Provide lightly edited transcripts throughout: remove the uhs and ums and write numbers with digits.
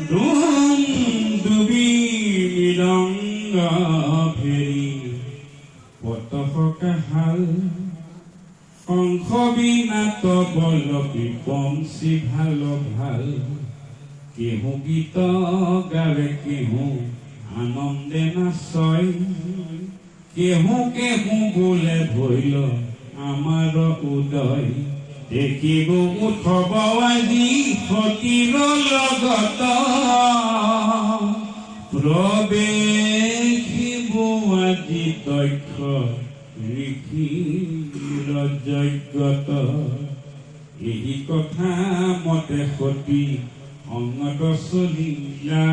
দুম দুবি মৃদঙ্গ ফেৰি পতকাহাল কংস বিনাত বল বিপঞ্চী ভাল ভাল কেহু গীত গাবে কেহু আনন্দে নাচয় কেহু কেহু বোলে ভৈল আমাৰ উদয় দেখিব উৎসৱ আজি সতীৰ লগত প্ৰৱেশিব আজি দক্ষ ঋষিৰ যজ্ঞত এই কথা মতে সতী অংগত চলিলা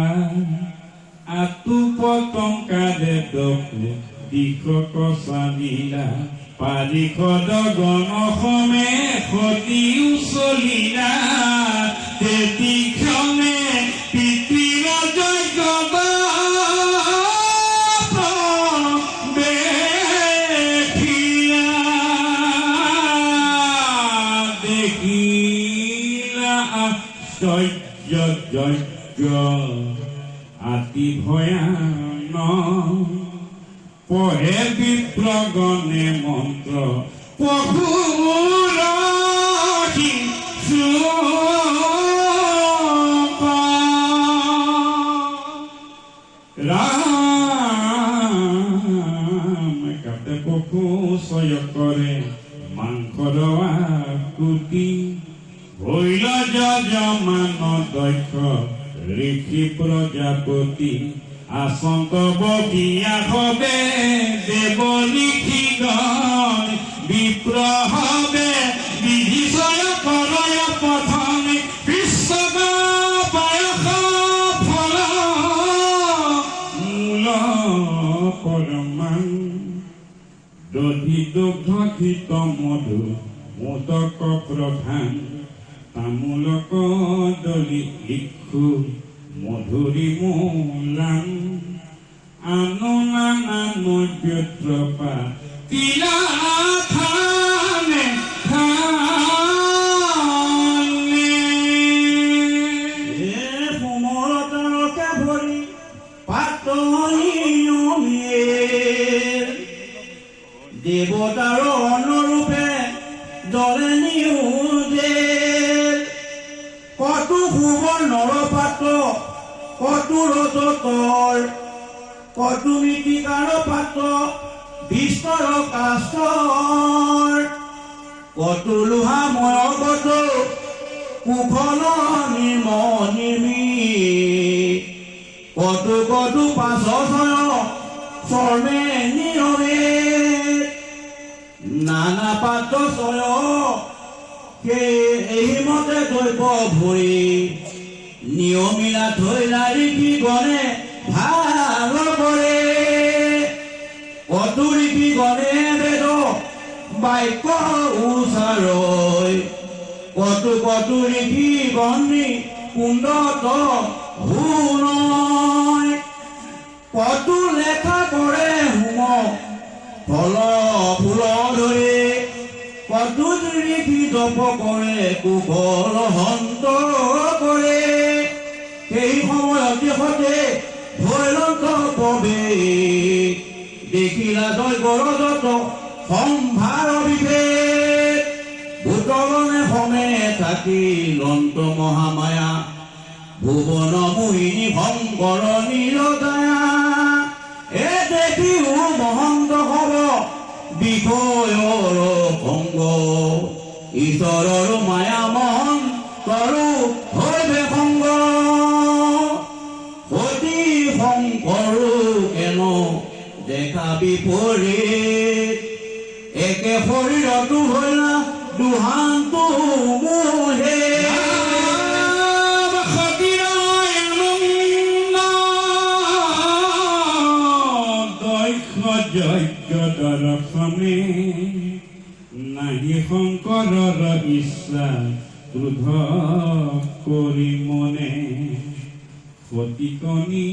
আতু পতংকাৰে দকু দিশক চালিলা পাৰিষদ গণসমে সতীও চলিলা তেতি ক্ষণে পিতৃৰ যজ্ঞত দেখিলা আশ্চৰ্য যজ্ঞ আতি ভয়ানক পঢ়ে বিপ্ৰগণে মন্ত্ৰ পশুৰ ৰাম কাটে পশু চয় কৰে মাংসৰ আকুতি ভৈল যজমান দক্ষ ঋষি প্ৰজাপতি আচন্ত বকিয়া হবে দেৱ লিখিগণ বিপ্ৰ হবে বিধিশয় কৰয় প্ৰথমে বিশ্বক পায়স ফল মূল পৰমান দধি দুগ্ধ ঘৃত মধু মোদক প্ৰধান তামোলক দলি ইক্ষু মধুৰী মূলাং আনুনানুদ্যত্ৰপা তিলা থানে থানে সুমৰতাৰকে ভৰি পাতনিয়মে দেৱতাৰ অনুৰূপে জলে নিউজে কতো শুভ নৰপাত কতো ৰজতৰ কতো মৃত্তিকাৰ পাত বিস্তৰ কাষ্টৰ কতো লোহাময় কত কুশল নিৰ্মি কতো কতো পাঁচ ছয় চৰ্মে নিয়মে নানা পাত্ৰ ছয় এই মতে দৈব ভৰি নিয়মিলা থৈলা ঋষি গণে ভাল কৰে কতো ঋষি গণে বেদ বাক্য উচাৰয় কতো কতো ঋষি গণি কুণ্ডত শুনয় কতো লেখা কৰে হোম ফল ফুল ধৰে কতো ঋষি জপ কৰে কুশল হন্ত কৰে সেই সময়তে সতে ভৈৰন্ত প্ৰৱেশ দেখিলা যজ্ঞৰ যত সম্ভাৰ বিভেদ ভূতলনে সনে থাকি লন্ত মহামায়া ভুৱন মোহিনী শংকৰ নীলদয়া এ দেখিও মহন্ত হব বিষয়ৰ অংগ ঈশ্বৰৰ মায়া মহন কৰো হৈবে সংগ সতী শংকৰো কেন দেখা বিপৰীত একে শৰীৰতো হৈলা দুহান্তু মোহে যজ্ঞ দৰ্শনে নাহি শংকৰৰ ইচ্ছা ক্ৰোধ কৰি মনে সতীকণি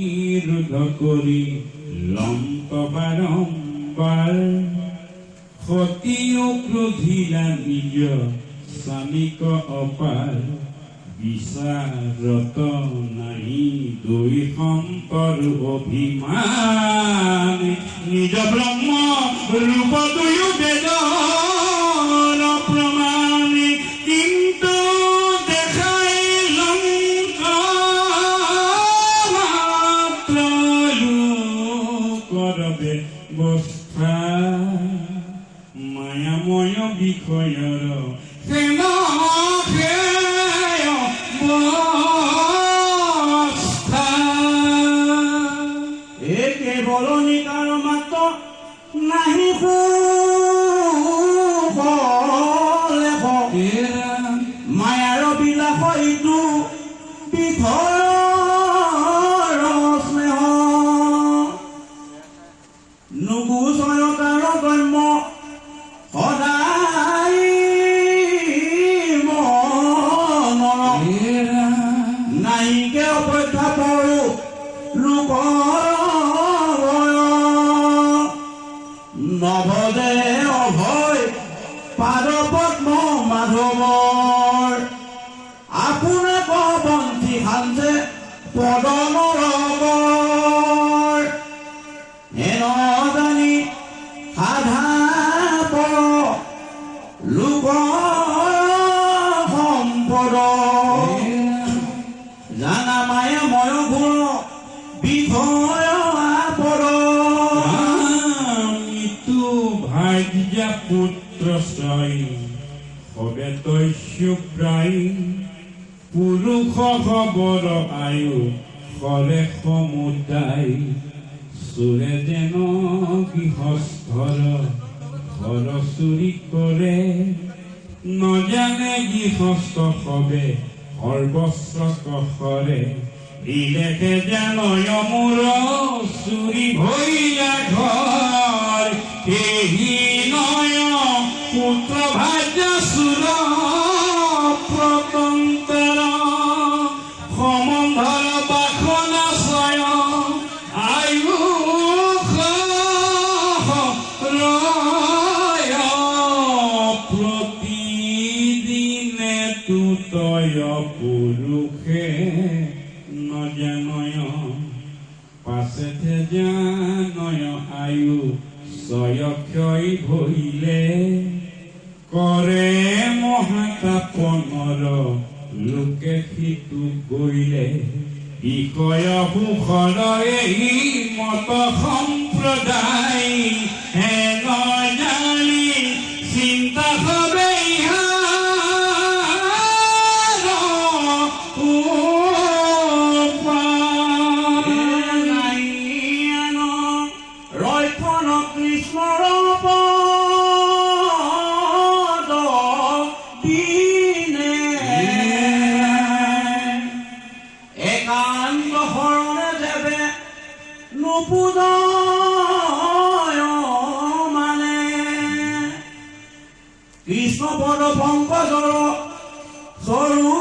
ৰোধ কৰি লম্প বাৰম্বাৰ সতীও ক্ৰোধিলা নিজ স্বামীক অপাৰ বিচাৰত নাহি দুই সন্তৰ অভিমান নিজ ব্ৰহ্ম ৰূপ দুয়ো বেদৰ প্ৰমাণ কিন্তু দেখাই লংকা মাত্ৰ লোকৰ ব্যৱস্থা মায়াময় বিষয়ৰ বলনিকাৰ মাত্ৰ নাহি মায়াৰ বিলাস ইটো বিধৰ স্নেহ নুগুচয়তাৰ গম্য সদায় মনৰ নাইকে অপেক্ষা পৰো লোকৰ নভদে অভয় পাদ পদ্ম মাধৱৰ আপোনে কবন্তি সাঞ্জে পদনৰ হেন জানি সাধা পৰ লোকৰ সম্পদ জানা মায়া ময় গুণ বিষয় আপদ ভাগ্যা পুত্ৰ ছয় সবে তৈশ্য পুৰুষ খবৰ আয়ু সৰে সমুদায় চোৰে যেন গৃহস্থৰ ঘৰ চুৰি কৰে নজানে গৃহস্থ সবে সৰ্বস্ব কষৰে ইলেখে যেন মোৰ চুৰি ভৈয়া ঘৰ এই নয় পুত্ৰ ভাগ্য সুৰ প্ৰতন্তৰ সমন্ধৰ বাসনা ছয় আয়ু প্ৰতিদিনে তুতয় পুৰুষে নজানয় পাছেতে জানয় আয়ু ছয়ক্ষয় ভৈলে কৰে মহাতাপনৰ লোকে সিটো গৈলে বিষয় সুখৰ এই মত সম্প্ৰদায় হেন জানি চিন্তা সবে কৃষ্ণৰ পদ দিনে একান্ত শৰণে দেৱে নুপুজয় মানে কৃষ্ণ পদ পংকজৰ স্বৰূপ